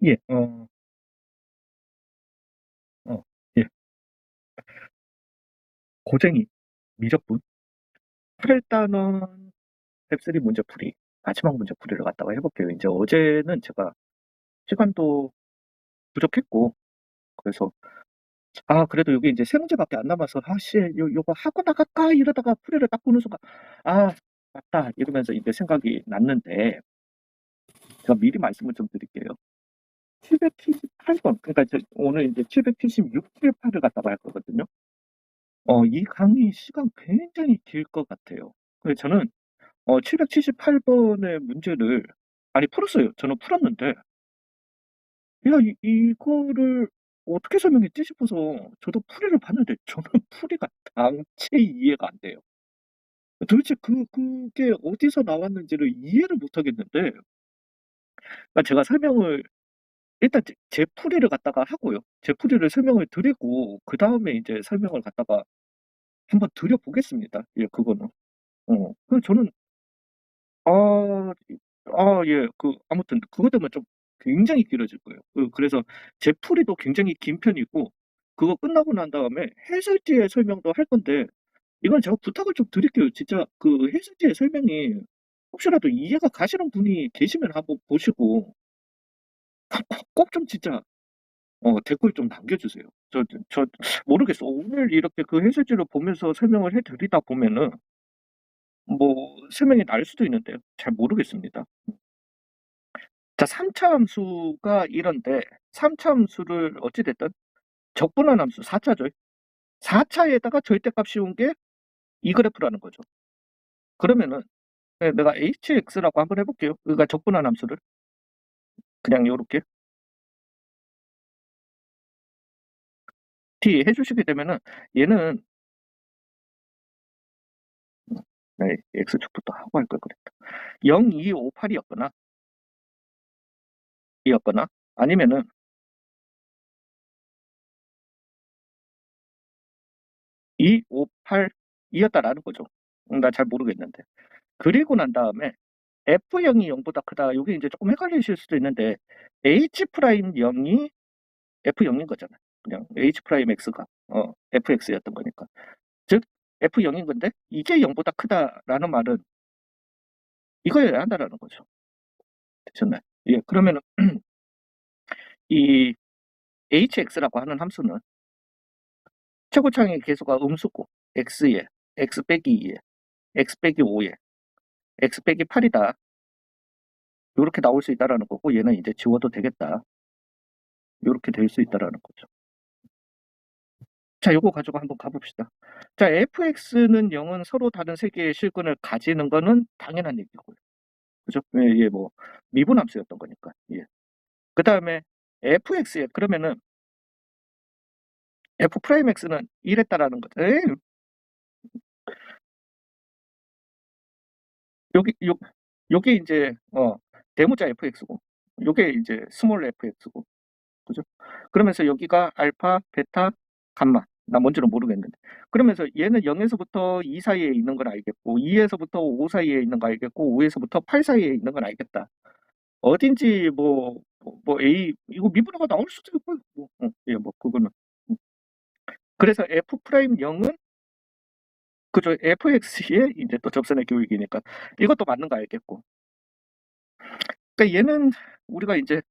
예. 예. 고쟁이, 미적분. 일단은 탭3 문제풀이, 마지막 문제풀이를 갖다가 해볼게요. 이제 어제는 제가 시간도 부족했고, 그래서, 그래도 여기 이제 세 문제밖에 안 남아서, 요거 하고 나갈까? 이러다가 풀이를 딱 보는 순간, 아, 맞다. 이러면서 이제 생각이 났는데, 제가 미리 말씀을 좀 드릴게요. 778번, 그러니까 오늘 이제 776, 78을 갖다가 할 거거든요. 이 강의 시간 굉장히 길 것 같아요. 그래서 저는 778번의 문제를 아니 풀었어요. 저는 풀었는데 야 이거를 어떻게 설명했지 싶어서 저도 풀이를 봤는데 저는 풀이가 당체 이해가 안 돼요. 도대체 그게 어디서 나왔는지를 이해를 못 하겠는데 그러니까 제가 설명을 일단 제 풀이를 갖다가 하고요. 제 풀이를 설명을 드리고 그다음에 이제 설명을 갖다가 한번 드려 보겠습니다. 예, 그거는. 저는 아 예. 아무튼 그것 때문에 좀 굉장히 길어질 거예요. 그래서 제 풀이도 굉장히 긴 편이고 그거 끝나고 난 다음에 해설지의 설명도 할 건데 이건 제가 부탁을 좀 드릴게요. 진짜 그 해설지의 설명이 혹시라도 이해가 가시는 분이 계시면 한번 보시고 꼭 좀 진짜 댓글 좀 남겨주세요. 저 모르겠어. 오늘 이렇게 그 해설지를 보면서 설명을 해 드리다 보면은 뭐 설명이 날 수도 있는데요. 잘 모르겠습니다. 자, 3차 함수가 이런데 3차 함수를 어찌 됐든 적분한 함수 4차죠. 4차에다가 절대값 씌운 게 이 그래프라는 거죠. 그러면은 내가 hx라고 한번 해볼게요. 그러니까 적분한 함수를 그냥 요렇게 t 해주시게 되면은 얘는 네, x축부터 하고 할 걸 그랬다. 0, 2, 5, 8이었거나 이었거나 아니면은 2, 5, 8 이었다라는 거죠. 나 잘 모르겠는데. 그리고 난 다음에 F0이 0보다 크다. 이게 이제 조금 헷갈리실 수도 있는데 H'0이 F0인 거잖아요. 그냥 H'X가 FX였던 거니까. 즉 F0인 건데 이게 0보다 크다라는 말은 이거여야 한다라는 거죠. 되셨나요? 예, 그러면은 이 hx라고 하는 함수는 최고창의 계수가 음수고 x에 x 빼기 2에 x 빼기 5에 x 빼기 8이다. 이렇게 나올 수 있다라는 거고 얘는 이제 지워도 되겠다. 이렇게 될 수 있다라는 거죠. 자, 요거 가지고 한번 가봅시다. 자, fx는 0은 서로 다른 세 개의 실근을 가지는 거는 당연한 얘기고요. 그죠? 예, 뭐 미분함수였던 거니까. 예. 그 다음에 fx에 그러면은 f'x는 이랬다라는 거죠. 여기 요게 이제 대문자 fx고 요게 이제 스몰 fx고 그죠? 그러면서 여기가 알파, 베타, 감마. 나 뭔지는 모르겠는데. 그러면서 얘는 0에서부터 2 사이에 있는 건 알겠고 2에서부터 5 사이에 있는 거 알겠고 5에서부터 8 사이에 있는 건 알겠다. 어딘지 A 이거 미분화가 나올 수도 있고 예, 뭐 그거는. 그래서 F'0은 그죠? fx의 이제 또 접선의 교육이니까 이것도 맞는 거 알겠고. 그러니까 얘는 우리가 이제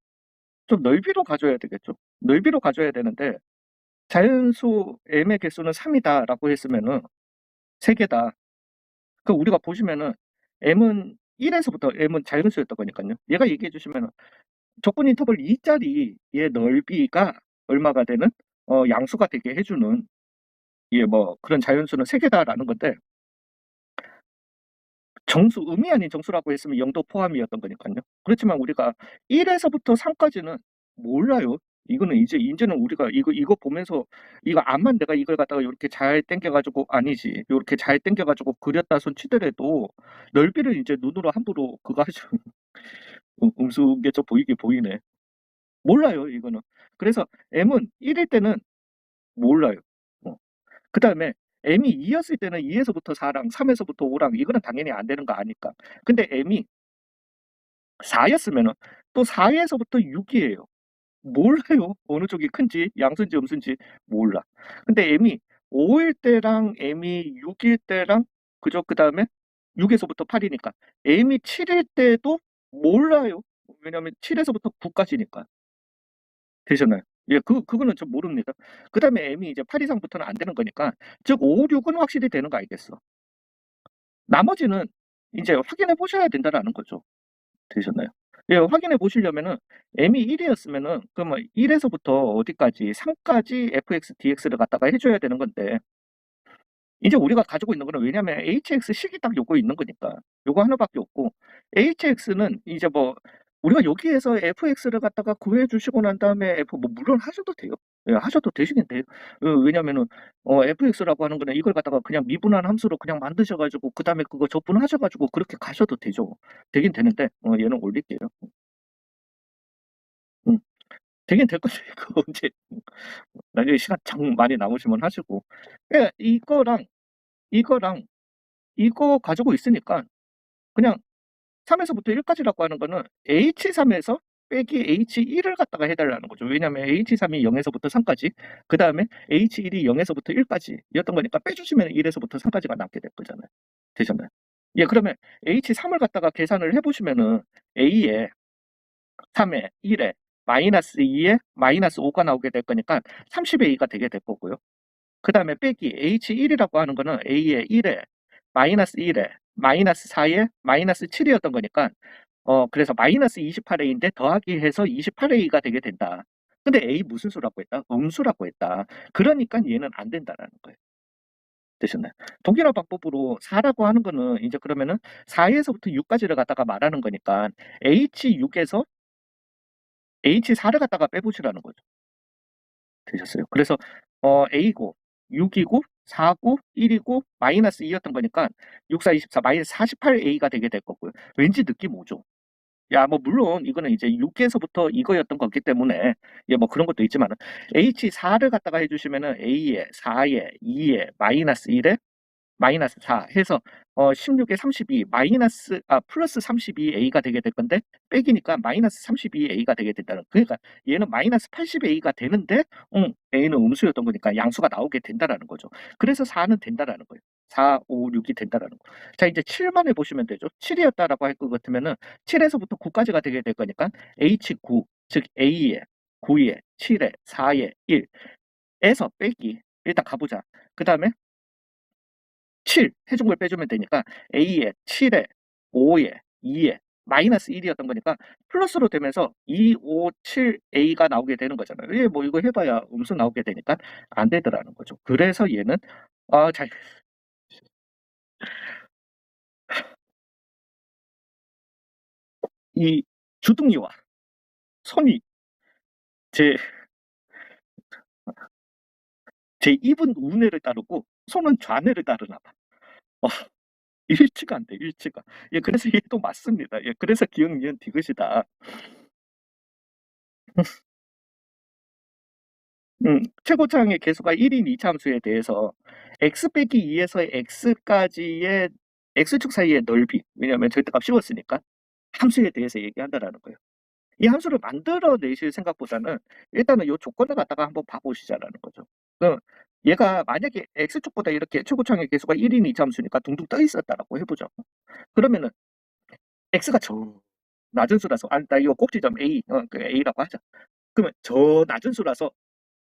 좀 넓이로 가져야 되겠죠. 넓이로 가져야 되는데 자연수 m의 개수는 3이다라고 했으면은 3개다. 그 우리가 보시면은 m은 1에서부터 m은 자연수였던 거니까요. 얘가 얘기해 주시면은 적분 인터벌 2짜리의 넓이가 얼마가 되는 양수가 되게 해주는 뭐 그런 자연수는 3개다라는 건데 정수, 음이 아닌 정수라고 했으면 0도 포함이었던 거니까요. 그렇지만 우리가 1에서부터 3까지는 몰라요. 이제는 우리가 이거 보면서 이거 암만 내가 이걸 갖다가 이렇게 잘 당겨가지고 아니지 이렇게 잘 당겨가지고 그렸다 손 치더라도 넓이를 이제 눈으로 함부로 그거 하죠. 음수게 좀 보이게 보이네. 몰라요 이거는. 그래서 m은 1일 때는 몰라요. 그 다음에 m이 2였을 때는 2에서부터 4랑 3에서부터 5랑 이거는 당연히 안 되는 거 아니까. 근데 m이 4였으면은 또 4에서부터 6이에요. 몰라요. 어느 쪽이 큰지 양수인지 음수인지 몰라. 근데 m이 5일 때랑 m이 6일 때랑 그죠? 그다음에 6 에서부터 8 이니까 m이 7일 때도 몰라요. 왜냐하면 7 에서부터 9 까지니까. 되셨나요? 예, 그거는 좀 모릅니다. 그다음에 m이 이제 8 이상부터는 안 되는 거니까 즉 5, 6은 확실히 되는 거 알겠어. 나머지는 인제 확인해 보셔야 된다라는 거죠. 되셨나요? 예, 확인해 보시려면은 m이 1 이었으면은 그러면 1 에서부터 어디까지 3 까지 fx, dx를 갖다가 해 줘야 되는 건데 이제 우리가 가지고 있는 거는 왜냐면 hx식이 딱 요거 있는 거니까. 요거 하나밖에 없고 hx는 이제 뭐 우리가 여기에서 fx를 갖다가 구해 주시고 난 다음에 f 뭐 물론 하셔도 돼요. 예, 하셔도 되시긴 돼요. 왜냐면은 fx라고 하는 거는 이걸 갖다가 그냥 미분한 함수로 그냥 만드셔 가지고 그다음에 그거 적분하셔 가지고 그렇게 가셔도 되죠. 되긴 되는데 얘는 올릴게요. 음. 되긴 될 건데 그거 언제 나중에 시간 장 많이 남으시면 하시고. 예, 이거랑 이거 가지고 있으니까 그냥 3 에서부터 1 까지라고 하는 거는 H3 에서 빼기 H1을 갖다가 해 달라는 거죠. 왜냐하면 H3이 0 에서부터 3 까지 그다음에 H1이 0 에서부터 1 까지였던 거니까 빼 주시면 1 에서부터 3 까지가 남게 될 거잖아요. 되셨나요? 예, 그러면 H3을 갖다가 계산을 해 보시면은 A에 3에 1에 마이너스 2에 마이너스 5가 나오게 될 거니까 30A가 되게 될 거고요. 그다음에 빼기 H1이라고 하는 거는 A에 1에 마이너스 1에 마이너스 4에 마이너스 7이었던 거니까 그래서 마이너스 28A인데 더하기 해서 28A가 되게 된다. 근데 A 무슨 수라고 했다? 음수라고 했다. 그러니까 얘는 안 된다라는 거예요. 되셨나요? 동일한 방법으로 4라고 하는 거는 이제 그러면은 4에서부터 6까지를 갖다가 말하는 거니까 H6에서 H4를 갖다가 빼보시라는 거죠. 되셨어요. 그래서 A고 6이고 4고 1이고 마이너스 2였던 거니까 6, 4, 24 마이너스 48A가 되게 될 거고요. 왠지 느낌 오죠? 야, 뭐 물론 이거는 이제 6에서부터 이거였던 거기 때문에 예, 뭐 그런 것도 있지만은 H4를 갖다가 해주시면은 A에 4에 2에 마이너스 1에 마이너스 4 해서 16에 32 마이너스 플러스 32A가 되게 될 건데 빼기니까 마이너스 32A가 되게 된다는 그러니까 얘는 마이너스 80A가 되는데 A는 음수였던 거니까 양수가 나오게 된다라는 거죠. 그래서 4는 된다라는 거예요. 4, 5, 6이 된다라는 거. 자, 이제 7만 해보시면 되죠. 7이었다라고 할 것 같으면은 7에서부터 9까지가 되게 될 거니까 H9 즉 A에 9에 7에 4에 1에서 빼기 일단 가보자. 그 다음에 7 해준 걸 빼주면 되니까 A에 7에 5에 2에 마이너스 1이었던 거니까 플러스로 되면서 2, 5, 7A가 나오게 되는 거잖아요. 예, 뭐 이거 해봐야 음수 나오게 되니까 안 되더라는 거죠. 그래서 얘는 잘, 이 주둥이와 손이 제, 제 입은 우뇌를 따르고 손은 좌뇌를 따르나 봐. 어, 일치가 안 돼, 일치가. 예, 그래서 얘도 맞습니다. 예, 그래서 기억, 니은, 디귿이다. 최고차항의 개수가 1인 이차함수에 대해서 x 빼기 2에서 x까지의 x축 사이의 넓이 왜냐하면 절대값 씌웠으니까 함수에 대해서 얘기한다라는 거예요. 이 함수를 만들어 내실 생각보다는 일단은 이 조건을 갖다가 한번 봐보시자라는 거죠. 얘가 만약에 x축보다 이렇게 최고차항의 개수가 1인 이차함수니까 둥둥 떠 있었다라고 해보죠. 그러면은 x가 저 낮은 수라서 나 이거 꼭지점 a 그 a라고 하자. 그러면 저 낮은 수라서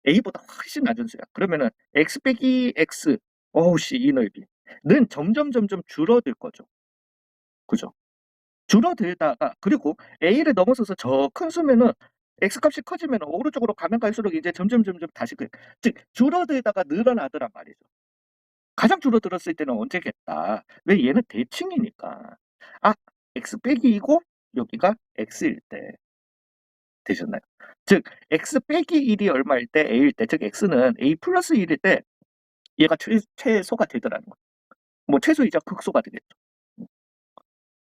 A보다 훨씬 낮은 수야. 그러면은 x 빼기 x 어우 씨 이 넓이는 점점 줄어들 거죠. 그죠? 줄어들다가 그리고 A를 넘어서서 저 큰 수면은 x 값이 커지면 오른쪽으로 가면 갈수록 이제 점점 다시 즉 줄어들다가 늘어나더란 말이죠. 가장 줄어들었을 때는 언제겠다. 왜 얘는 대칭이니까. 아 x 빼기 이고 여기가 x일 때 되셨나요? 즉 x 빼기 1이 얼마일 때 a일 때 즉 x는 a 플러스 1일 때 얘가 최소가 되더라는 거예요. 뭐 최소이자 극소가 되겠죠. 음,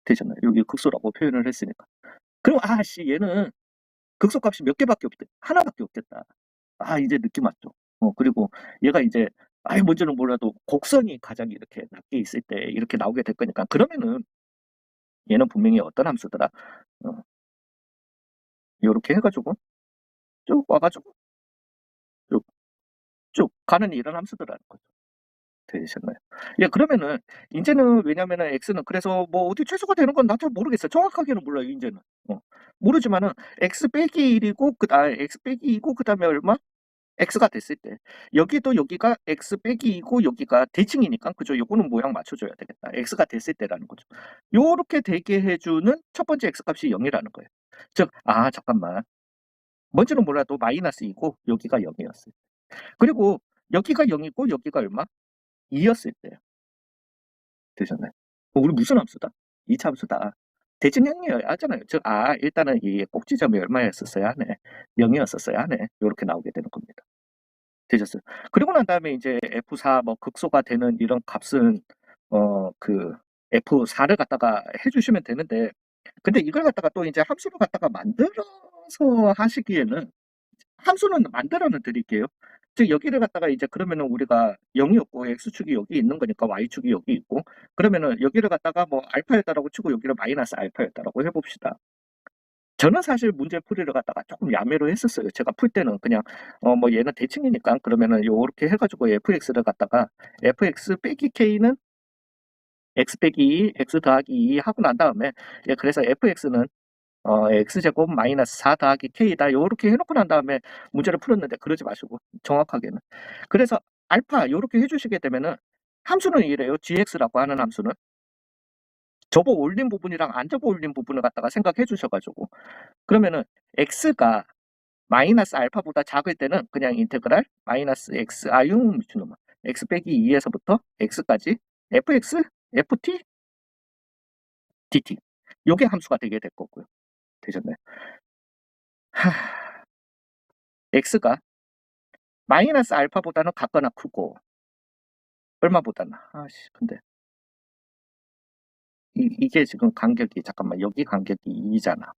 되잖아요. 여기 극소라고 표현을 했으니까. 그럼 아씨 얘는 극소값이 몇 개밖에 없대. 하나밖에 없겠다. 이제 느낌 왔죠. 그리고 얘가 이제 뭔지는 몰라도 곡선이 가장 이렇게 낮게 있을 때 이렇게 나오게 될 거니까 그러면은 얘는 분명히 어떤 함수더라. 어, 요렇게 해가지고 쭉 와 가지고 쭉, 쭉 가는 이런 함수들이라는 거죠. 되셨나요? 예, 그러면은 인제는 왜냐면은 x는 그래서 뭐 어떻게 최소가 되는 건 난 잘 모르겠어요. 정확하게는 몰라요 인제는. 모르지만은 x 빼기 1 이고 x 빼기 2고 그다음에 얼마? x가 됐을 때 여기도 여기가 x 빼기 2고 여기가 대칭이니까 그죠? 요거는 모양 맞춰 줘야 되겠다. x가 됐을 때라는 거죠. 요렇게 되게 해 주는 첫 번째 x값이 0 이라는 거예요. 즉 잠깐만. 뭔지는 몰라도 마이너스 2고 여기가 0 이었어요. 그리고 여기가 0 이고 여기가 얼마? 2 였을 때요. 되셨나요? 우리 무슨 함수다? 이차 함수다. 대칭형이어야 하잖아요. 즉 일단은 이 꼭지점이 얼마였었어야 하네. 0 이었었어야 하네. 요렇게 나오게 되는 겁니다. 되셨어요. 그리고 난 다음에 이제 F4 뭐 극소가 되는 이런 값은 그 F4를 갖다가 해 주시면 되는데 근데 이걸 갖다가 또 이제 함수를 갖다가 만들어서 하시기에는 함수는 만들어는 드릴게요. 즉 여기를 갖다가 이제 그러면은 우리가 0이었고 x축이 여기 있는 거니까 y축이 여기 있고 그러면은 여기를 갖다가 뭐 알파였다라고 치고 여기를 마이너스 알파였다라고 해 봅시다. 저는 사실 문제 풀이를 갖다가 조금 야매로 했었어요. 제가 풀 때는 그냥 뭐 얘는 대칭이니까 그러면은 요렇게 해 가지고 fx를 갖다가 fx 빼기 k는 x 빼기 2, x 더하기 2 하고 난 다음에 그래서 fx는 x제곱 마이너스 4 더하기 k다 요렇게 해 놓고 난 다음에 문제를 풀었는데 그러지 마시고 정확하게는. 그래서 알파 요렇게 해 주시게 되면은 함수는 이래요. gx라고 하는 함수는 접어 올린 부분이랑 안 접어 올린 부분을 갖다가 생각해 주셔 가지고 그러면은 x가 마이너스 알파보다 작을 때는 그냥 인테그랄 마이너스 x 미친놈아 x 빼기 2에서부터 x까지 fx, ft, dt 요게 함수가 되게 될 거고요. 되셨나요? x가 마이너스 알파보다는 같거나 크고 얼마보다는 근데 이게 지금 간격이 잠깐만 여기 간격이 2잖아.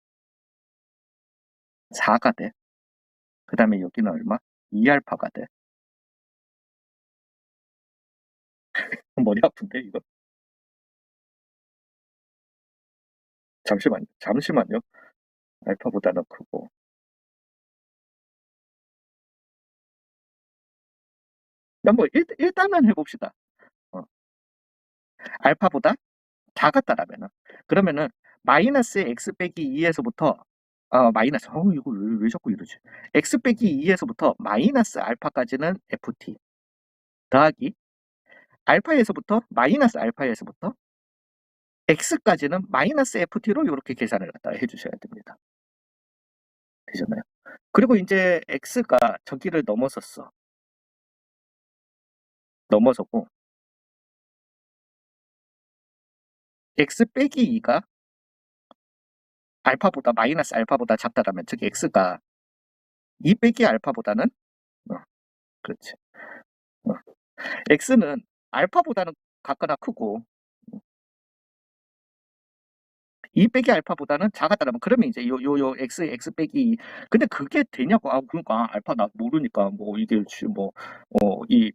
4가 돼. 그다음에 여기는 얼마? 2알파가 돼. 머리 아픈데 이거. 잠시만요. 잠시만요. 알파보다는 크고. 뭐 일단은 해봅시다. 알파보다 작았다라면은 그러면은 마이너스 x 빼기 2에서부터 마이너스 이거 왜 자꾸 이러지? x 빼기 2에서부터 마이너스 알파까지는 ft 더하기 알파에서부터 마이너스 알파에서부터 x까지는 마이너스 ft로 이렇게 계산을 갖다 해주셔야 됩니다. 되셨나요? 그리고 이제 x가 저기를 넘어섰어. 넘어서고 x 빼기 2가 알파보다 마이너스 알파보다 작다라면 즉 x가 2 빼기 알파보다는 그렇지. x는 알파보다는 같거나 크고 2 빼기 알파보다는 작았다라면 그러면 이제 요 x 빼기 2 근데 그게 되냐고 그러니까 알파 나 모르니까 뭐 이게 이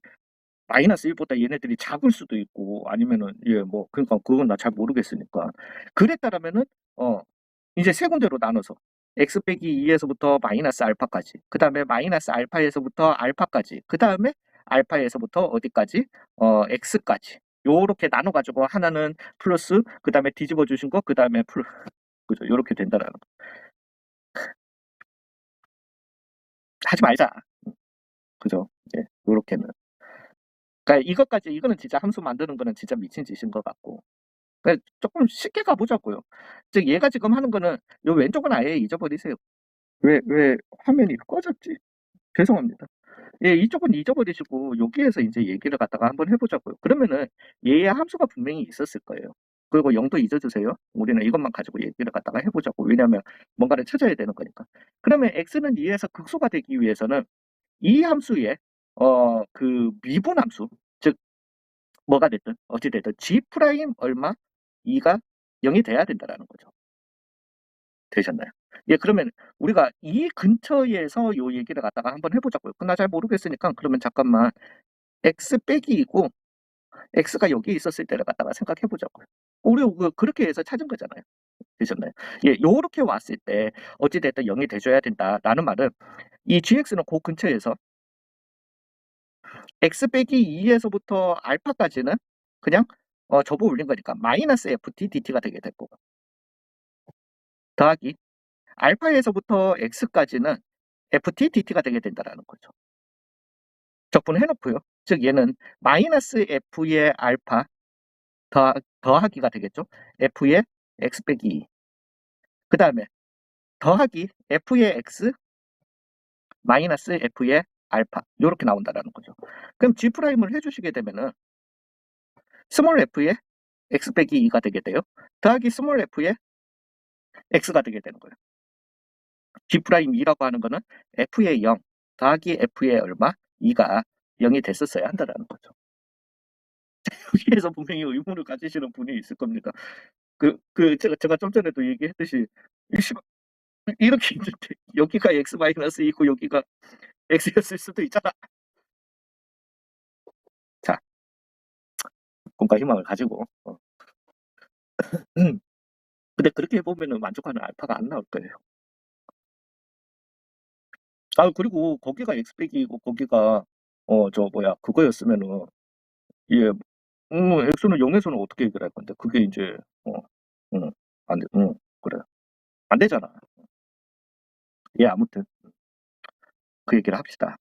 마이너스 1보다 얘네들이 작을 수도 있고 아니면은 뭐 그러니까 그건 나 잘 모르겠으니까 그랬다라면은 이제 세 군데로 나눠서 x 빼기 2에서부터 마이너스 알파까지 그다음에 마이너스 알파에서부터 알파까지 그다음에 알파에서부터 어디까지 x까지 요렇게 나눠 가지고 하나는 플러스 그다음에 뒤집어 주신 거 그다음에 그죠 요렇게 된다라는 거. 하지 말자. 그죠? 예. 요렇게는. 그러니까 이거는 진짜 함수 만드는 거는 진짜 미친 짓인 것 같고. 그러니까 조금 쉽게 가 보자고요. 즉 얘가 지금 하는 거는 요 왼쪽은 아예 잊어버리세요. 왜 화면이 꺼졌지? 죄송합니다. 예, 이쪽은 잊어버리시고 여기에서 이제 얘기를 갖다가 한번 해 보자고요. 그러면은 얘의 함수가 분명히 있었을 거예요. 그리고 0도 잊어주세요. 우리는 이것만 가지고 얘기를 갖다가 해 보자고. 왜냐하면 뭔가를 찾아야 되는 거니까. 그러면 x는 2에서 극소가 되기 위해서는 이 함수의 그 미분 함수 즉 뭐가 됐든 어찌 됐든 g 프라임 얼마 2가 0이 돼야 된다라는 거죠. 되셨나요? 예, 그러면 우리가 이 근처에서 요 얘기를 갖다가 한번 해보자고요. 나 잘 모르겠으니까 그러면 잠깐만 x 빼기이고 x가 여기 있었을 때를 갖다가 생각해 보자고요. 우리 그렇게 해서 찾은 거잖아요. 되셨나요? 예, 요렇게 왔을 때 어찌 됐든 0이 돼 줘야 된다라는 말은 이 gx는 고 근처에서 x 빼기 2에서부터 알파까지는 그냥 접어 올린 거니까 마이너스 ft dt가 되게 될 거고, 더하기 알파에서부터 x까지는 ft dt가 되게 된다라는 거죠. 적분을 해놓고요. 즉 얘는 마이너스 f의 알파 더하기가 되겠죠. f의 x 빼기 2. 그 다음에 더하기 f의 x 마이너스 f의 알파 이렇게 나온다라는 거죠. 그럼 G'을 해주시게 되면은 스몰 f의 x 빼기 2가 되게 돼요. 더하기 스몰 f의 x가 되게 되는 거예요. G'이라고 하는 거는 f의 0 더하기 f의 얼마? 2가 0이 됐었어야 한다라는 거죠. 여기에서 분명히 의문을 가지시는 분이 있을 겁니다. 제가 좀 전에도 얘기했듯이 이렇게 있는데 여기가 x 마이너스 2고 여기가 x였을 수도 있잖아. 자, 꿈과 희망을 가지고 근데 그렇게 해보면은 만족하는 알파가 안 나올 거예요. 그리고 거기가 x 빼기이고 거기가 그거였으면은 예, x는 0에서는 어떻게 해결할 건데 그게 이제 어, 안 돼, 그래, 안 되잖아. 예, 아무튼 그 얘기를 합시다.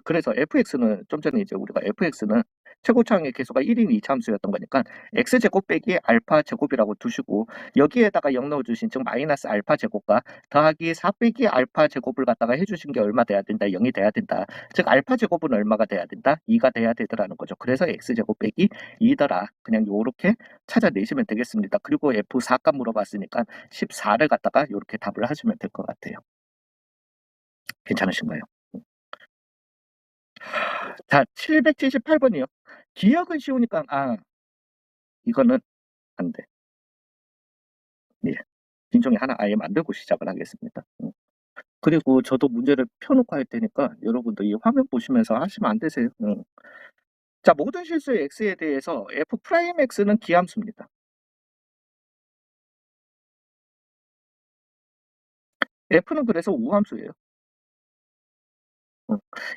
그래서 fx는 좀 전에 이제 우리가 fx는 최고차항의 계수가 1인 2차함수였던 거니까 x제곱 빼기 알파 제곱이라고 두시고 여기에다가 0 넣어주신 즉 마이너스 알파 제곱과 더하기 4 빼기 알파 제곱을 갖다가 해주신 게 얼마 돼야 된다? 0이 돼야 된다. 즉 알파 제곱은 얼마가 돼야 된다? 2가 돼야 되더라는 거죠. 그래서 x제곱 빼기 2더라. 그냥 요렇게 찾아내시면 되겠습니다. 그리고 f4값 물어봤으니까 14를 갖다가 요렇게 답을 하시면 될 것 같아요. 괜찮으신가요? 자, 778번이요. 기억은 쉬우니까 이거는 안 돼. 예. 빈종이 하나 아예 만들고 시작을 하겠습니다. 그리고 저도 문제를 펴놓고 할 테니까 여러분도 이 화면 보시면서 하시면 안 되세요. 자, 모든 실수의 x에 대해서 f'x는 기함수입니다. f는 그래서 우함수예요.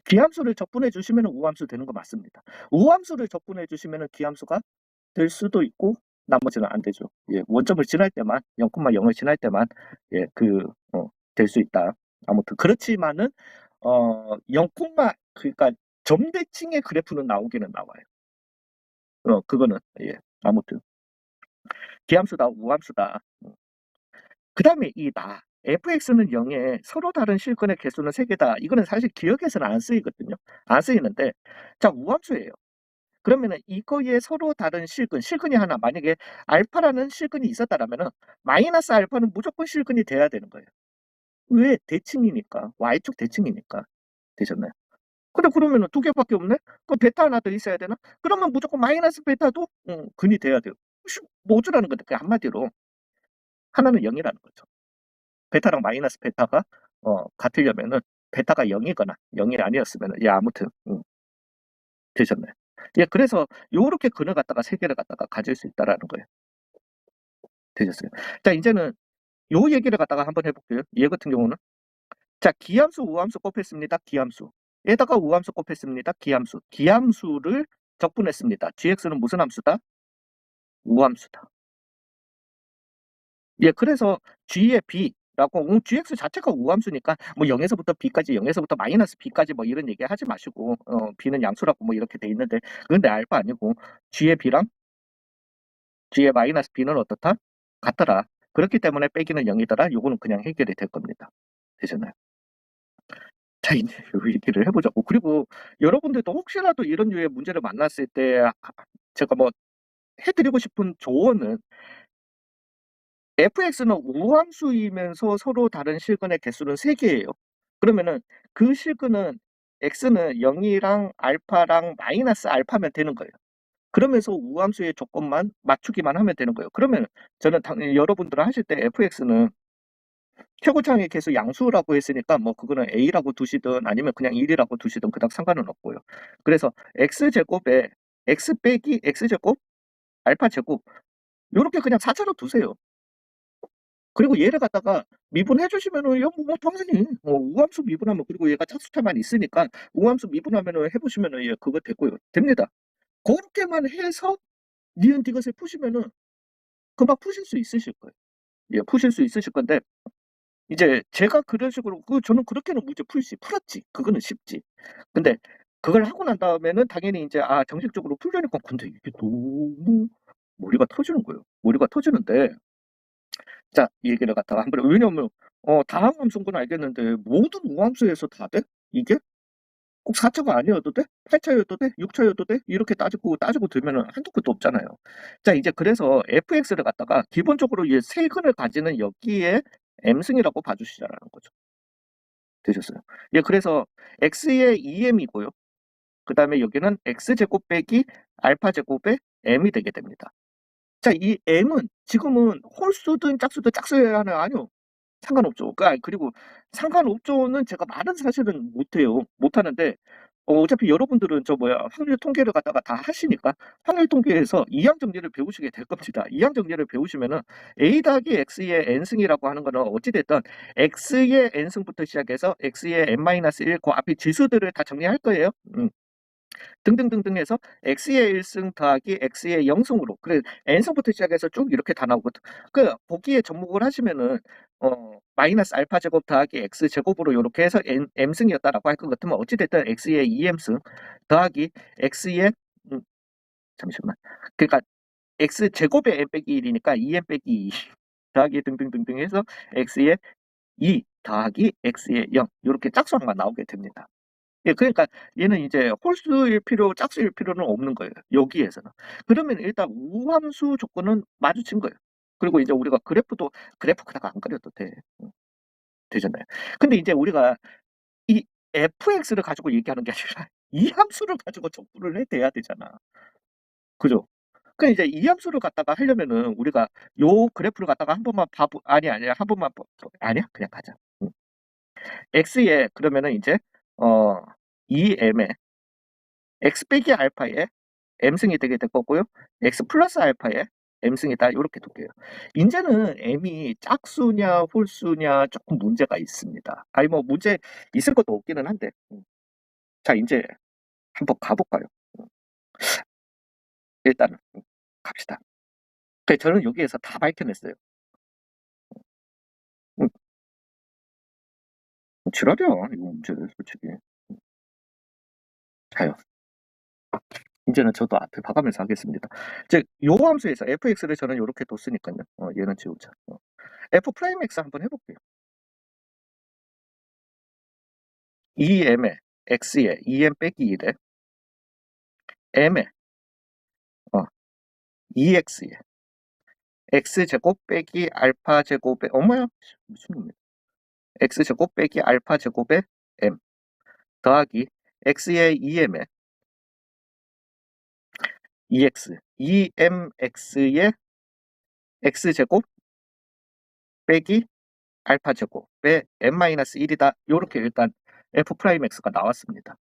기함수를 적분해 주시면 우함수 되는 거 맞습니다. 우함수를 적분해 주시면 기함수가 될 수도 있고 나머지는 안 되죠. 예, 원점을 지날 때만 0,0을 지날 때만 될 수 있다. 아무튼 그렇지만은 0, 그러니까 점대칭의 그래프는 나오기는 나와요. 그거는 예, 아무튼 기함수다 우함수다. 그 다음에 fx는 0에 서로 다른 실근의 개수는 3개다. 이거는 사실 기억에서는 안 쓰이거든요. 안 쓰이는데 자, 우함수예요. 그러면은 이거에 서로 다른 실근이 하나, 만약에 알파라는 실근이 있었다라면은 마이너스 알파는 무조건 실근이 돼야 되는 거예요. 왜? 대칭이니까. y축 대칭이니까. 되셨나요? 근데 그러면은 두 개밖에 없네? 그럼 베타 하나 더 있어야 되나? 그러면 무조건 마이너스 베타도 근이 돼야 돼요. 뭐 어쩌라는 건데, 그 한마디로 하나는 0이라는 거죠. 베타랑 마이너스 베타가 같으려면은 베타가 0이거나 0이 아니었으면은 예, 아무튼 되셨나요? 예, 그래서 요렇게 근을 갖다가 3개를 갖다가 가질 수 있다라는 거예요. 되셨어요? 자, 이제는 요 얘기를 갖다가 한번 해볼게요. 얘 같은 경우는 자, 기함수 우함수 곱했습니다. 기함수에다가 우함수 곱했습니다. 기함수를 적분했습니다. gx는 무슨 함수다? 우함수다. 예, 그래서 g의 b라고 gx 자체가 우함수니까 뭐 0에서부터 b까지 0에서부터 마이너스 b까지 뭐 이런 얘기 하지 마시고 b는 양수라고 뭐 이렇게 돼 있는데 그건 내 알바 아니고 g의 b랑 g의 마이너스 b는 어떻다? 같더라. 그렇기 때문에 빼기는 0이더라. 요거는 그냥 해결이 될 겁니다. 되셨나요? 자, 이제 요 얘기를 해보자고. 그리고 여러분들도 혹시라도 이런 류의 문제를 만났을 때 제가 뭐 해드리고 싶은 조언은 fx는 우함수이면서 서로 다른 실근의 개수는 3개예요. 그러면은 그 실근은 x는 0이랑 알파랑 마이너스 알파면 되는 거예요. 그러면서 우함수의 조건만 맞추기만 하면 되는 거예요. 그러면 저는 당연히 여러분들은 하실 때 fx는 최고차항의 개수 양수라고 했으니까 뭐 그거는 a라고 두시든 아니면 그냥 1이라고 두시든 그닥 상관은 없고요. 그래서 x제곱에 x 빼기 x제곱 알파 제곱 요렇게 그냥 4차로 두세요. 그리고 얘를 갖다가 미분해 주시면은 당연히 우함수 미분하면, 그리고 얘가 짝수차만 있으니까 우함수 미분하면은 해 보시면은 예 그거 되고요. 됩니다. 고렇게만 해서 니은 디귿을 푸시면은 금방 푸실 수 있으실 거예요. 예 푸실 수 있으실 건데, 이제 제가 그런 식으로 저는 그렇게는 문제 풀었지. 그거는 쉽지. 근데 그걸 하고 난 다음에는 당연히 인제 정식적으로 풀려니까 근데 이게 너무 머리가 터지는 거예요. 머리가 터지는데, 자 이 얘기를 갖다가 한번, 왜냐면 다항함수인 건 알겠는데 모든 우함수에서 다 돼? 이게? 꼭 4 차가 아니어도 돼? 8 차여도 돼? 6 차여도 돼? 이렇게 따지고 들면은 한도 끝도 없잖아요. 자 이제 그래서 fx를 갖다가 기본적으로 이 세근을 가지는 여기에 m승이라고 봐 주시라는 거죠. 되셨어요? 예 그래서 x의 2m이고요. 그다음에 여기는 x제곱 빼기 알파제곱의 m이 되게 됩니다. 자 이 m은 지금은 홀수든 짝수든, 짝수여야 하나요? 아니요. 상관없죠. 그리고 상관없죠는 제가 말은 사실은 못해요. 못하는데 어차피 여러분들은 확률 통계를 갖다가 다 하시니까 확률 통계에서 이항 정리를 배우시게 될 겁니다. 이항 정리를 배우시면은 a 더하기 x의 n승이라고 하는 거는 어찌 됐든 x의 n승부터 시작해서 x의 n-1 그 앞에 지수들을 다 정리할 거예요. 등등등등 해서 x의 1승 더하기 x의 0승으로, 그래 n승부터 시작해서 쭉 이렇게 다 나오거든. 보기에 접목을 하시면은 마이너스 알파 제곱 더하기 x 제곱으로 요렇게 해서 m승이었다라고 할 것 같으면 어찌 됐든 x의 2m승 더하기 x의 잠시만. 그러니까 x 제곱의 n 빼기 1이니까 2m 빼기 2 더하기 등등등등 해서 x의 2 더하기 x의 0 요렇게 짝수항만 나오게 됩니다. 예 그러니까 얘는 이제 홀수일 필요, 짝수일 필요는 없는 거예요, 여기에서는. 그러면 일단 우함수 조건은 마주친 거예요. 그리고 이제 우리가 그래프 그다가 안 그려도 돼. 되잖아요. 근데 이제 우리가 이 fx를 가지고 얘기하는 게 아니라 이 함수를 가지고 정보를 돼야 되잖아. 그죠? 이제 이 함수를 갖다가 하려면은 우리가 요 그래프를 갖다가 한 번만 아니야. 한 번만 아니야? 그냥 가자. x에 그러면은 이제 어 2m에 x 빼기 알파에 m승이 되게 될 거고요. x 플러스 알파에 m승이다 요렇게 둘게요. 인제는 m이 짝수냐 홀수냐 조금 문제가 있습니다. 아니 뭐 문제 있을 것도 없기는 한데. 자 인제 한번 가 볼까요? 음 일단은 갑시다. 저는 여기에서 다 밝혀냈어요. 음 지랄이야 이거 문제는 솔직히. 자요. 인제는 저도 앞에 봐가면서 하겠습니다. 즉 요 함수에서 fx를 저는 요렇게 뒀으니깐요. 얘는 지우자. f 프라임 x 한번 해 볼게요. 2m에 x에 2m 빼기 1에 m에 2x에 x제곱 빼기 알파 제곱에 어머야 무슨 놈이야. x제곱 빼기 알파 제곱에 m 더하기 x의 2m에 2x 2mx의 x제곱 빼기 알파 제곱에 m-1이다. 요렇게 일단 f 프라임 x가 나왔습니다.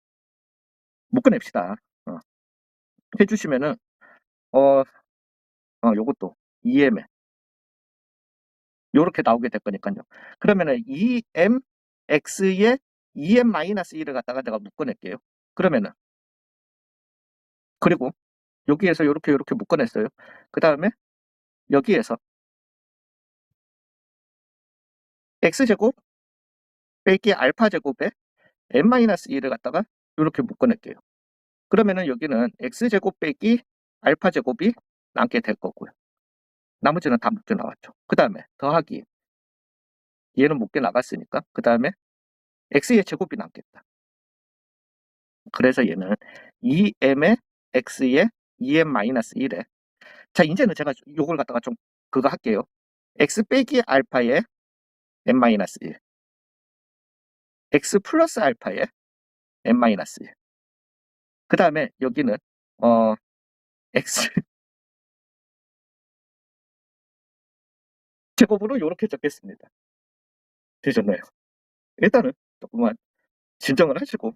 묶어냅시다. 해 주시면은 어 요것도 2m에 요렇게 나오게 될 거니까요. 그러면은 2mx의 2m-1을 갖다가 내가 묶어낼게요. 그러면은 그리고 여기에서 요렇게 묶어냈어요. 그 다음에 여기에서 x제곱 빼기 알파 제곱에 n-1을 갖다가 요렇게 묶어낼게요. 그러면은 여기는 x제곱 빼기 알파 제곱이 남게 될 거고요. 나머지는 다 묶여 나왔죠. 그 다음에 더하기 얘는 묶여 나갔으니까 그 다음에 x의 제곱이 남겠다. 그래서 얘는 2m의 x의 2m-1에 자 이제는 제가 요걸 갖다가 좀 그거 할게요. x 빼기 알파의 n-1 x 플러스 알파의 n-1 그 다음에 여기는 x 제곱으로 요렇게 적겠습니다. 되셨나요? 일단은 조금만 진정을 하시고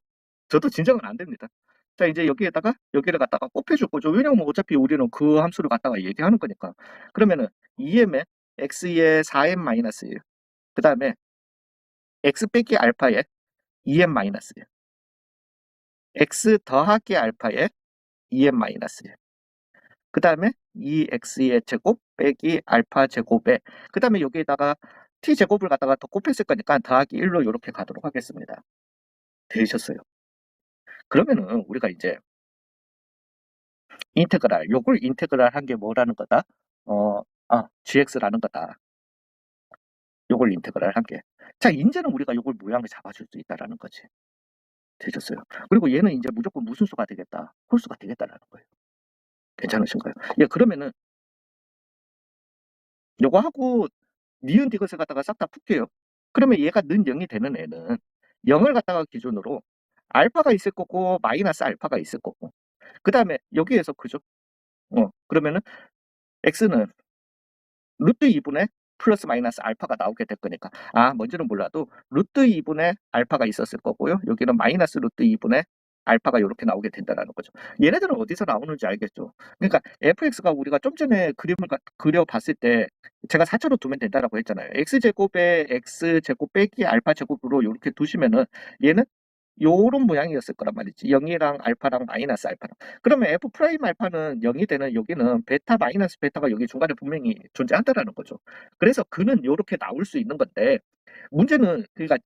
저도 진정은 안 됩니다. 자 이제 여기에다가 여기를 갖다가 곱해 줄 거죠. 왜냐면 어차피 우리는 그 함수를 갖다가 얘기하는 거니까. 그러면은 2m에 x의 4n 마이너스 1. 그 다음에 x 빼기 알파의 2n 마이너스 1. x 더하기 알파의 2n 마이너스 1. 그 다음에 2x의 제곱 빼기 알파 제곱에 그 다음에 여기에다가 t제곱을 갖다가 더 곱했을 거니까 더하기 1로 이렇게 가도록 하겠습니다. 되셨어요. 그러면은 우리가 이제 인테그랄, 요걸 인테그랄 한 게 뭐라는 거다? gx라는 거다. 요걸 인테그랄 한 게. 자, 이제는 우리가 요걸 모양을 잡아줄 수 있다라는 거지. 되셨어요. 그리고 얘는 이제 무조건 무슨 수가 되겠다? 홀수가 되겠다라는 거예요. 괜찮으신가요? 예, 그러면은 요거 하고 니은 디귿을 갖다가 싹 다 풀게요. 그러면 얘가 는 0이 되는 애는 0을 갖다가 기준으로 알파가 있을 거고 마이너스 알파가 있을 거고 그 다음에 여기에서 그죠? 그러면은 x는 루트 2분의 플러스 마이너스 알파가 나오게 될 거니까 뭔지는 몰라도 루트 2분의 알파가 있었을 거고요. 여기는 마이너스 루트 2분의 알파가 이렇게 나오게 된다는 거죠. 얘네들은 어디서 나오는지 알겠죠. 그러니까 fx가 우리가 좀 전에 그림을 그려봤을 때 제가 4차로 두면 된다라고 했잖아요. x제곱에 x제곱 빼기 알파 제곱으로 이렇게 두시면은 얘는 요런 모양이었을 거란 말이지. 0이랑 알파랑 마이너스 알파랑. 그러면 f 프라임 알파는 0이 되는 여기는 베타 마이너스 베타가 여기 중간에 분명히 존재한다라는 거죠. 그래서 그는 요렇게 나올 수 있는 건데 문제는 그러니까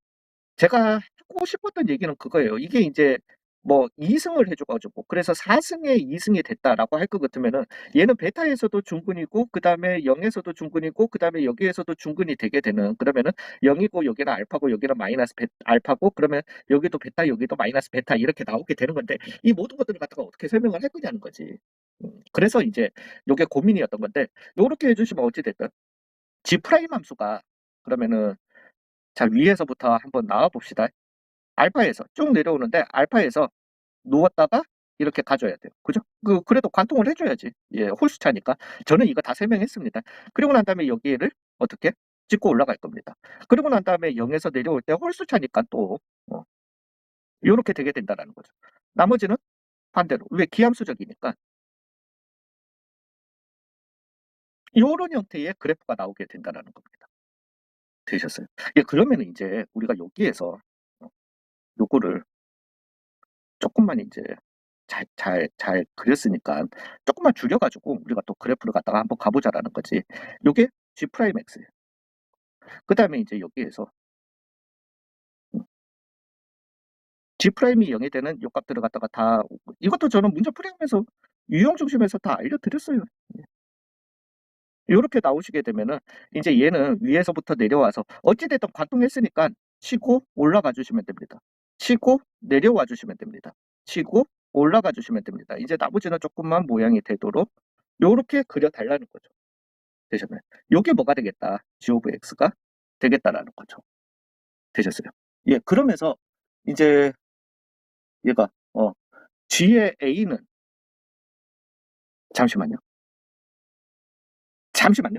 제가 하고 싶었던 얘기는 그거예요. 이게 이제 뭐 2승을 해줘가지고 그래서 4승에 2승이 됐다라고 할 것 같으면은 얘는 베타에서도 중근이고 그 다음에 0에서도 중근이고 그 다음에 여기에서도 중근이 되게 되는 그러면은 0이고 여기는 알파고 여기는 마이너스 알파고 그러면 여기도 베타 여기도 마이너스 베타 이렇게 나오게 되는 건데 이 모든 것들을 갖다가 어떻게 설명을 할 거냐는 거지. 그래서 이제 요게 고민이었던 건데 요렇게 해주시면 어찌됐든 G 프라임 함수가 그러면은 자 위에서부터 한번 나와 봅시다. 알파에서 쭉 내려오는데 알파에서 누웠다가 이렇게 가져야 돼요. 그죠? 그래도 관통을 해줘야지. 예, 홀수차니까. 저는 이거 다 설명했습니다. 그리고 난 다음에 여기를 어떻게? 찍고 올라갈 겁니다. 그리고 난 다음에 0에서 내려올 때 홀수차니까 또 이렇게 되게 된다는 거죠. 나머지는 반대로. 왜? 기함수적이니까. 이런 형태의 그래프가 나오게 된다는 겁니다. 되셨어요? 예, 그러면 이제 우리가 여기에서 요거를 조금만 이제 잘 그렸으니까 조금만 줄여가지고 우리가 또 그래프를 갖다가 한번 가보자라는 거지. 요게 G 프라임 X. 그 다음에 이제 여기에서 G 프라임이 0이 되는 요 값들을 갖다가 다 이것도 저는 문제 풀이하면서 유형 중심에서 다 알려드렸어요. 이렇게 나오시게 되면은 이제 얘는 위에서부터 내려와서 어찌됐든 관통했으니까 치고 올라가 주시면 됩니다. 치고 내려와 주시면 됩니다. 치고 올라가 주시면 됩니다. 이제 나머지는 조금만 모양이 되도록 요렇게 그려 달라는 거죠. 되셨나요? 요게 뭐가 되겠다? G of X가 되겠다라는 거죠. 되셨어요? 예, 그러면서 이제 얘가 G의 A는 잠시만요. 잠시만요.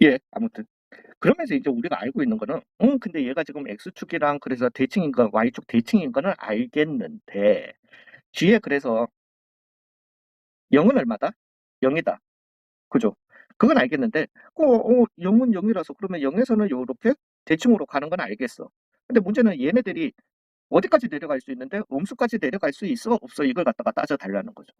예, 아무튼 그러면서 이제 우리가 알고 있는 거는 근데 얘가 지금 X축이랑 그래서 대칭인 거 Y축 대칭인 거는 알겠는데 G에 그래서 0은 얼마다? 0이다. 그죠? 그건 알겠는데 0은 0이라서 그러면 0에서는 요렇게 대칭으로 가는 건 알겠어. 근데 문제는 얘네들이 어디까지 내려갈 수 있는데 음수까지 내려갈 수 있어? 없어? 이걸 갖다가 따져달라는 거죠.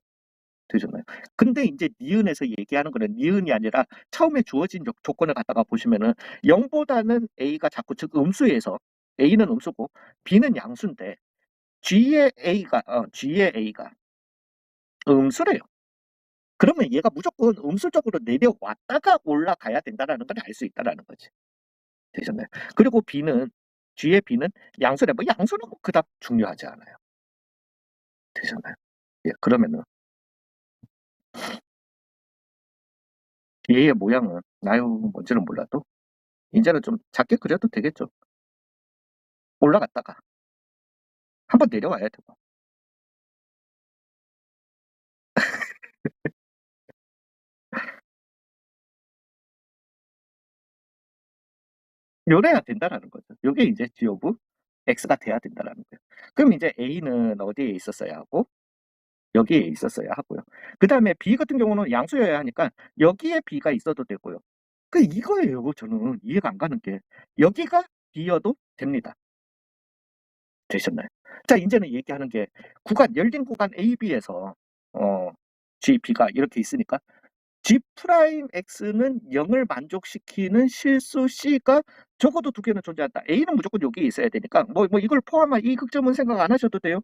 되셨나요? 근데 이제 니은에서 얘기하는 거는 니은이 아니라 처음에 주어진 조건을 갖다가 보시면은 0보다는 A가 자꾸 즉 음수에서 A는 음수고 B는 양수인데 G의 A가 음수래요. 그러면 얘가 무조건 음수적으로 내려왔다가 올라가야 된다라는 걸 알 수 있다라는 거지. 되셨나요? 그리고 G의 B는 양수래. 뭐 양수는 뭐 그닥 중요하지 않아요. 되셨나요? 예, 그러면은 얘의 모양은 나요 뭔지는 몰라도 이제는 좀 작게 그려도 되겠죠. 올라갔다가 한번 내려와야 되고 요래야 된다라는 거죠. 요게 이제 G 오브 X가 돼야 된다라는 거예요. 그럼 이제 A는 어디에 있었어야 하고 여기에 있었어야 하고요. 그다음에 B 같은 경우는 양수여야 하니까 여기에 B가 있어도 되고요. 이거예요. 저는 이해가 안 가는 게. 여기가 B여도 됩니다. 되셨나요? 자, 이제는 얘기하는 게 열린 구간 AB에서 G, B가 이렇게 있으니까 G 프라임 X는 0을 만족시키는 실수 C가 적어도 두 개는 존재한다. A는 무조건 여기에 있어야 되니까 뭐 이걸 포함한 이 극점은 생각 안 하셔도 돼요.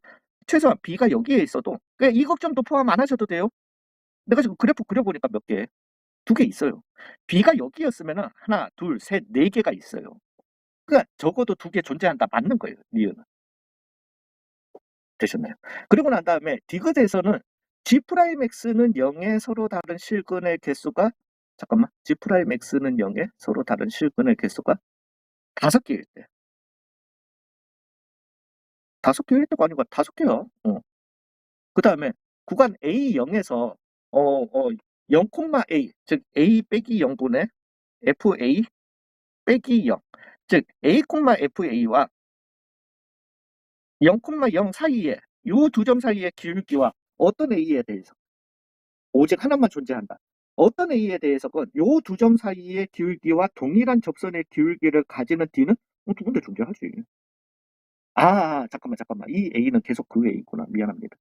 최소한 B가 여기에 있어도 이 극점도 포함 안 하셔도 돼요. 내가 지금 그래프 그려보니까 몇 개? 두 개 있어요. B가 여기였으면 하나, 둘, 셋, 네 개가 있어요. 그러니까 적어도 두 개 존재한다. 맞는 거예요. 니은은. 되셨나요? 그리고 난 다음에 디귿에서는 G'X는 0의 서로 다른 실근의 개수가 잠깐만. G'X는 0의 서로 다른 실근의 개수가 5개일 때. 5개일 때가 아니고 5개야. 그 다음에 구간 A0에서 0, A, 즉 A 빼기 0분의 FA 빼기 0. 즉 A, FA와 0,0 사이에 요 두 점 사이의 기울기와 어떤 A에 대해서 오직 하나만 존재한다. 어떤 A에 대해서건 요 두 점 사이의 기울기와 동일한 접선의 기울기를 가지는 D는 두 군데 존재하지. 잠깐만. 이 A는 계속 그 A구나. 미안합니다.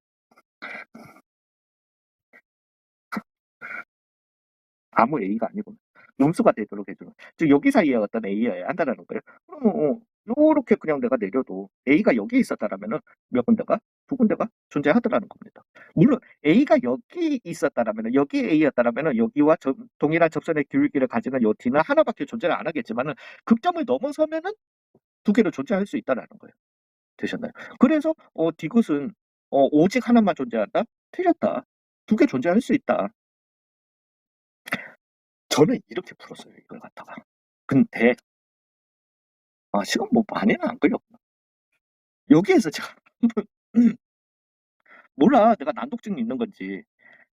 아무 A가 아니구나. 음수가 되도록 해주는. 즉 여기 사이에 어떤 A여야 한다는 거예요. 그러면 요렇게 그냥 내가 내려도 A가 여기 있었다라면은 몇 군데가? 두 군데가 존재하더라는 겁니다. 물론 A가 여기 있었다라면은 여기 A였다라면은 여기와 동일한 접선의 기울기를 가지는 요 D는 하나밖에 존재를 안 하겠지만은 극점을 넘어서면은 두 개를 존재할 수 있다라는 거예요. 되셨나요? 그래서 디귿은 오직 하나만 존재한다? 틀렸다. 두 개 존재할 수 있다. 저는 이렇게 풀었어요. 이걸 갖다가. 근데 시간 뭐 많이는 안 걸렸구나. 여기에서 제가 한번 몰라. 내가 난독증이 있는 건지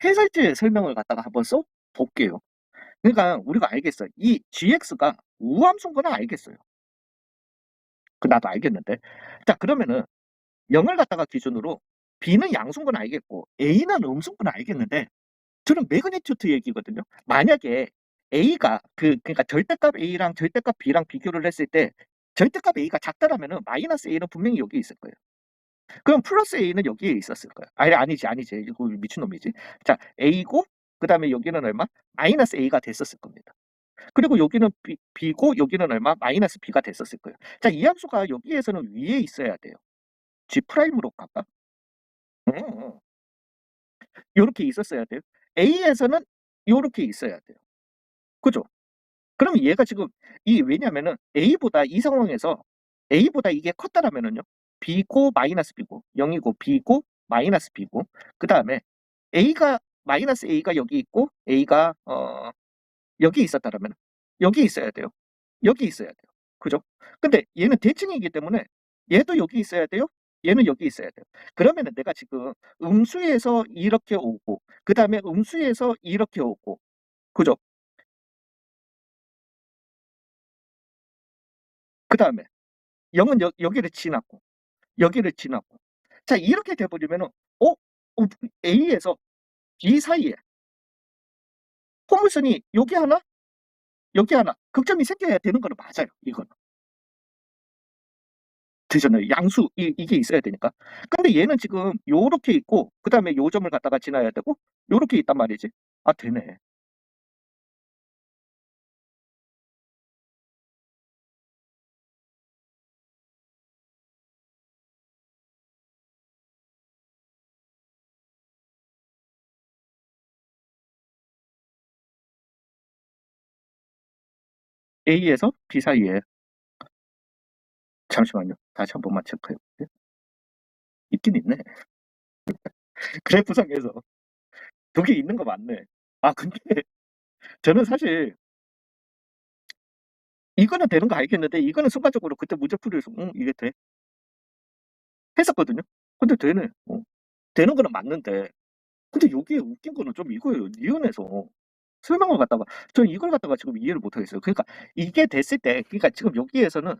해설지의 설명을 갖다가 한번 써볼게요. 그러니까 우리가 알겠어요. 이 GX가 우함수인 거는 알겠어요. 나도 알겠는데. 자, 그러면은 0을 갖다가 기준으로 B는 양수인 건 알겠고 A는 음수인 건 알겠는데 저는 매그니튜드 얘기거든요. 만약에 A가 그러니까 절대값 A랑 절대값 B랑 비교를 했을 때 절대값 A가 작다라면은 마이너스 A는 분명히 여기 있을 거예요. 그럼 플러스 A는 여기에 있었을 거야. 아니지. 이거 미친놈이지. 자, A고 그다음에 여기는 얼마? 마이너스 A가 됐었을 겁니다. 그리고 여기는 B고 여기는 얼마? 마이너스 B가 됐었을 거예요. 자, 이 함수가 여기에서는 위에 있어야 돼요. G 프라임으로 갈까? 요렇게 있었어야 돼요. A에서는 요렇게 있어야 돼요. 그죠? 그럼 얘가 지금 왜냐면은 A보다 이 상황에서 A보다 이게 컸다라면은요. B고 마이너스 B고 0이고 B고 마이너스 B고 그다음에 A가 마이너스 A가 여기 있고 A가 여기 있었다라면 여기 있어야 돼요. 여기 있어야 돼요. 그죠? 근데 얘는 대칭이기 때문에 얘도 여기 있어야 돼요. 얘는 여기 있어야 돼요. 그러면은 내가 지금 음수에서 이렇게 오고 그다음에 음수에서 이렇게 오고 그죠? 그다음에 0은 여기를 지났고 여기를 지났고 자 이렇게 돼버리면은 A에서 B 사이에 포물선이 여기 하나 여기 하나 극점이 생겨야 되는 거는 맞아요. 이거는 되잖아요. 양수 이게 있어야 되니까. 근데 얘는 지금 요렇게 있고 그다음에 요 점을 갖다가 지나야 되고 요렇게 있단 말이지. 되네. A에서 B 사이에 잠시만요. 다시 한 번만 체크해 볼게요. 있긴 있네. 그래프상에서 두 개 있는 거 맞네. 근데 저는 사실 이거는 되는 거 알겠는데 이거는 순간적으로 그때 문제풀이에서 이게 돼 했었거든요. 근데 되네. 되는 거는 맞는데 근데 여기에 웃긴 거는 좀 이거예요. 니은에서 설명을 갖다가 저는 이걸 갖다가 지금 이해를 못 하겠어요. 그러니까 이게 됐을 때 그러니까 지금 여기에서는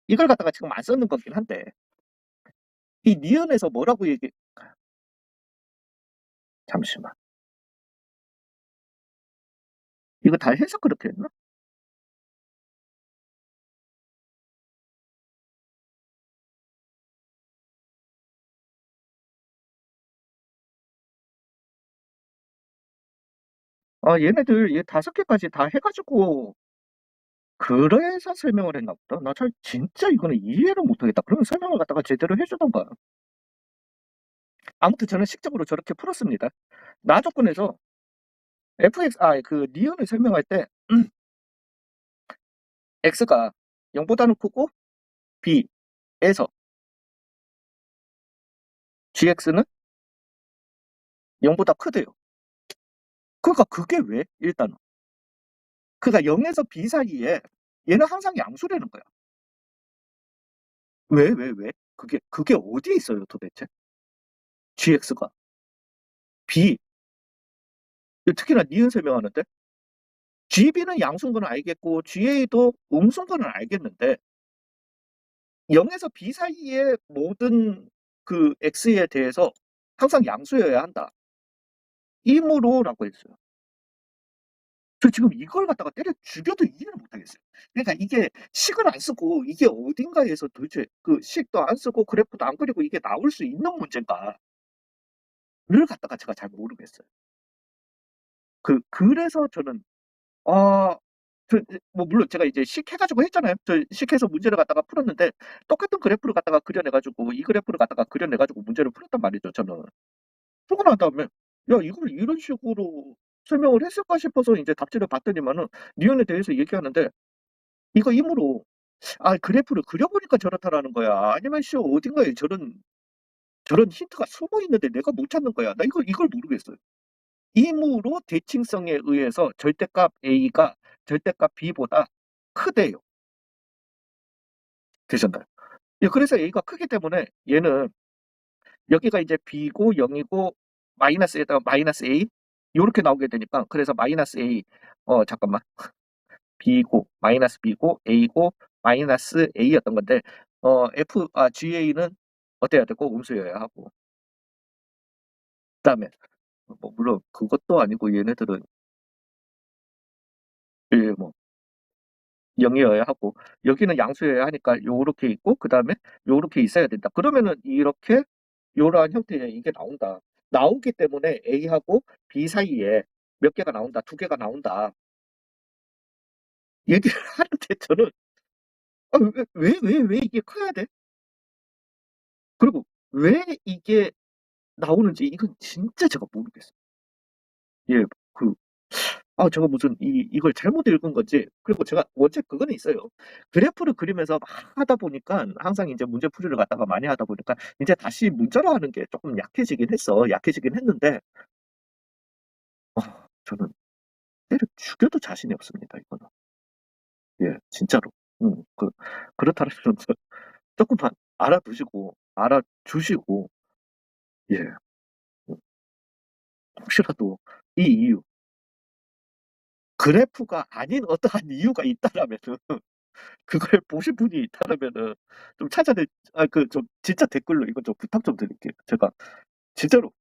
이걸 갖다가 지금 안 썼는 거긴 한데 이 니은에서 뭐라고 얘기 잠시만. 이거 다 해서 그렇게 했나? 아, 얘네들 얘 5개까지 다 해가지고 그래서 설명을 했나 보다. 나 잘 진짜 이거는 이해를 못하겠다. 그러면 설명을 갖다가 제대로 해주던가. 아무튼 저는 식적으로 저렇게 풀었습니다. 나 조건에서 그 니은을 설명할 때 x가 0보다는 크고 b에서 gx는 0보다 크대요. 그러니까 그게 왜? 일단은. 그러니까 0에서 b 사이에 얘는 항상 양수라는 거야. 왜? 그게 어디에 있어요 도대체? gx가. b. 특히나 니은 설명하는데 GB는 양수인 건 알겠고 GA도 음수인 건 알겠는데 0에서 B 사이의 모든 그 X에 대해서 항상 양수여야 한다. 이므로라고 했어요. 저 지금 이걸 갖다가 때려 죽여도 이해를 못하겠어요. 그러니까 이게 식을 안 쓰고 이게 어딘가에서 도대체 그 식도 안 쓰고 그래프도 안 그리고 이게 나올 수 있는 문제인가를 갖다가 제가 잘 모르겠어요. 그래서 저는 아, 뭐 물론 제가 이제 식 해가지고 했잖아요. 저 식 해서 문제를 갖다가 풀었는데 똑같은 그래프를 갖다가 그려내가지고 이 그래프를 갖다가 그려내가지고 문제를 풀었단 말이죠. 저는 풀고 난 다음에 야 이걸 이런 식으로 설명을 했을까 싶어서 이제 답지를 봤더니만은 니은에 대해서 얘기하는데 이거 임으로 아 그래프를 그려보니까 저렇다라는 거야. 아니면 씨 어딘가에 저런 힌트가 숨어 있는데 내가 못 찾는 거야. 나 이걸 모르겠어요. 임으로 대칭성에 의해서 절대값 A가 절대값 B보다 크대요. 되셨나요? 예, 그래서 A가 크기 때문에 얘는 여기가 이제 B고 0이고 마이너스에다가 마이너스 A 요렇게 나오게 되니까 그래서 마이너스 A 잠깐만 B고 마이너스 B고 A고 마이너스 A였던 건데 GA는 어때야 되고 음수여야 하고 그다음에 뭐 물론 그것도 아니고 얘네들은 뭐 0이어야 하고 여기는 양수여야 하니까 요렇게 있고 그다음에 요렇게 있어야 된다. 그러면은 이렇게 요러한 형태의 이게 나온다. 나오기 때문에 A하고 B 사이에 몇 개가 나온다. 2개가 나온다. 얘기를 하는데 저는 왜 이게 커야 돼? 그리고 왜 이게 나오는지 이건 진짜 제가 모르겠어요. 예, 그 제가 무슨 이걸 잘못 읽은 건지 그리고 제가 원체 그거는 있어요. 그래프를 그리면서 막 하다 보니까 항상 이제 문제 풀이를 갖다가 많이 하다 보니까 이제 다시 문자로 하는 게 조금 약해지긴 했어. 약해지긴 했는데 저는 때려 죽여도 자신이 없습니다. 이거는. 예, 진짜로. 그렇다면 조금만 알아두시고 알아주시고 예, 음, 혹시라도 이 이유 그래프가 아닌 어떠한 이유가 있다라면은 그걸 보신 분이 있다라면은 좀 찾아내 좀 진짜 댓글로 이거 좀 부탁 좀 드릴게요. 제가 진짜로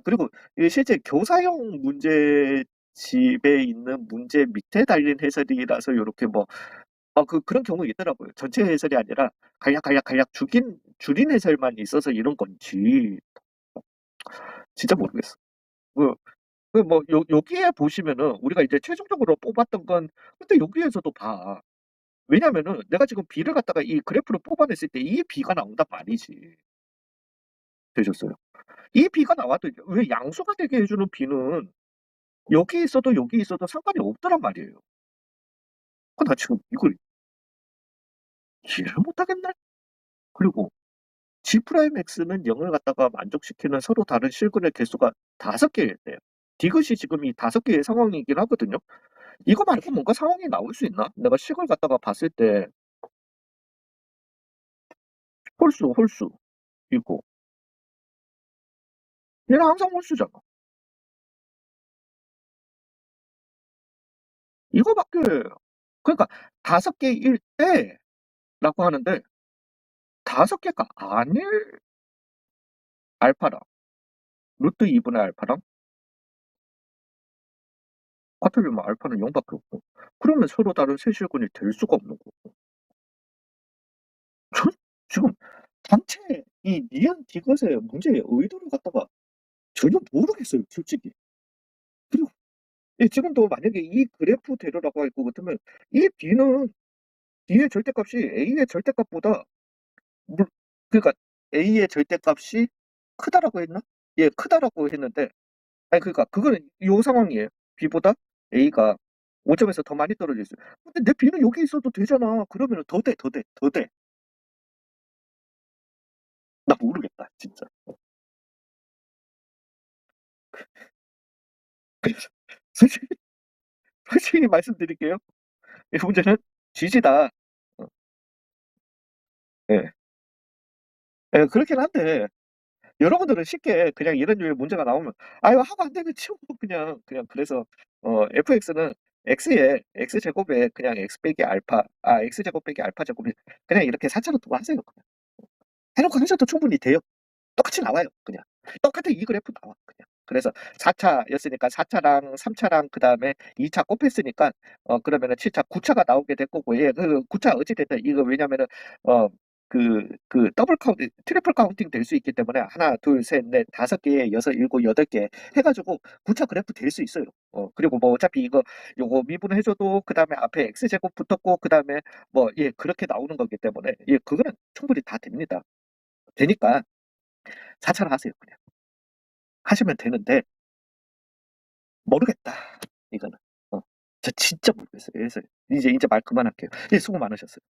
그리고 이 실제 교사용 문제집에 있는 문제 밑에 달린 해설이라서 요렇게 뭐 그런 경우 있더라고요. 전체 해설이 아니라 간략 줄인 해설만 있어서 이런 건지 진짜 모르겠어. 그 뭐 여기에 보시면은 우리가 이제 최종적으로 뽑았던 건 근데 여기에서도 봐. 왜냐면은 내가 지금 B를 갖다가 이 그래프를 뽑아냈을 때 이 B가 나온단 말이지. 되셨어요? 이 B가 나와도 왜 양수가 되게 해주는 B는 여기 있어도 여기 있어도 상관이 없더란 말이에요. 나 지금 이걸 이해를 못하겠네. 그리고 G 프라임 X는 0을 갖다가 만족시키는 서로 다른 실근의 개수가 5개였대요. 디귿이 지금 이 5개의 상황이긴 하거든요. 이거 말고 뭔가 상황이 나올 수 있나? 내가 식을 갖다가 봤을 때 홀수 이고 얘는 항상 홀수잖아. 이거밖에 그러니까 5개일 때라고 하는데 5개가 아닐 알파라. 루트 2분의 알파랑 같으려면 알파는 0 밖에 없고. 그러면 서로 다른 세실근이 될 수가 없는 거고. 저는 지금 단체 이 니은 디귿의 문제의 의도를 갖다가 전혀 모르겠어요, 솔직히. 그리고 예, 지금도 만약에 이 그래프대로라고 할 것 같으면 이 B는 B의 절대값이 A의 절대값보다 물 그러니까 A의 절대값이 크다라고 했나? 예, 크다라고 했는데, 아니 그러니까 그거는 요 상황이에요. B보다 A가 5 점에서 더 많이 떨어져 있어요. 근데 내 B는 여기 있어도 되잖아. 그러면은 더 돼, 더 돼, 더 돼. 나 모르겠다, 진짜. 그래서 솔직히 솔직히 말씀드릴게요. 이 문제는 지지다. 어, 예. 예, 그렇긴 한데 여러분들은 쉽게 그냥 이런 류의 문제가 나오면 아유 하면 안 되면 치우고 그냥 그래서 fx는 x에 x제곱에 그냥 x 빼기 알파 x제곱 빼기 알파 제곱이 그냥 이렇게 4차로 두고 하세요. 그냥. 해놓고 하셔도 충분히 돼요. 똑같이 나와요. 그냥 똑같은 이 그래프 나와 그냥. 그래서 4차였으니까 4차랑 3차랑 그 다음에 2차 곱했으니까 그러면은 7차 9차가 나오게 될 거고, 예, 그 9차 어찌됐든 이거 왜냐면은 어 더블 카운트 트리플 카운팅 될 수 있기 때문에 하나 둘 셋 넷 다섯 개 여섯 일곱 여덟 개 해가지고 9차 그래프 될 수 있어요. 그리고 뭐 어차피 요거 미분해줘도 그 다음에 앞에 x 제곱 붙었고 그 다음에 뭐 예 그렇게 나오는 거기 때문에 예 그거는 충분히 다 됩니다. 되니까 4차를 하세요. 그냥 하시면 되는데 모르겠다 이거는. 어. 저 진짜 모르겠어요. 그래서 이제 말 그만할게요. 예, 수고 많으셨어요.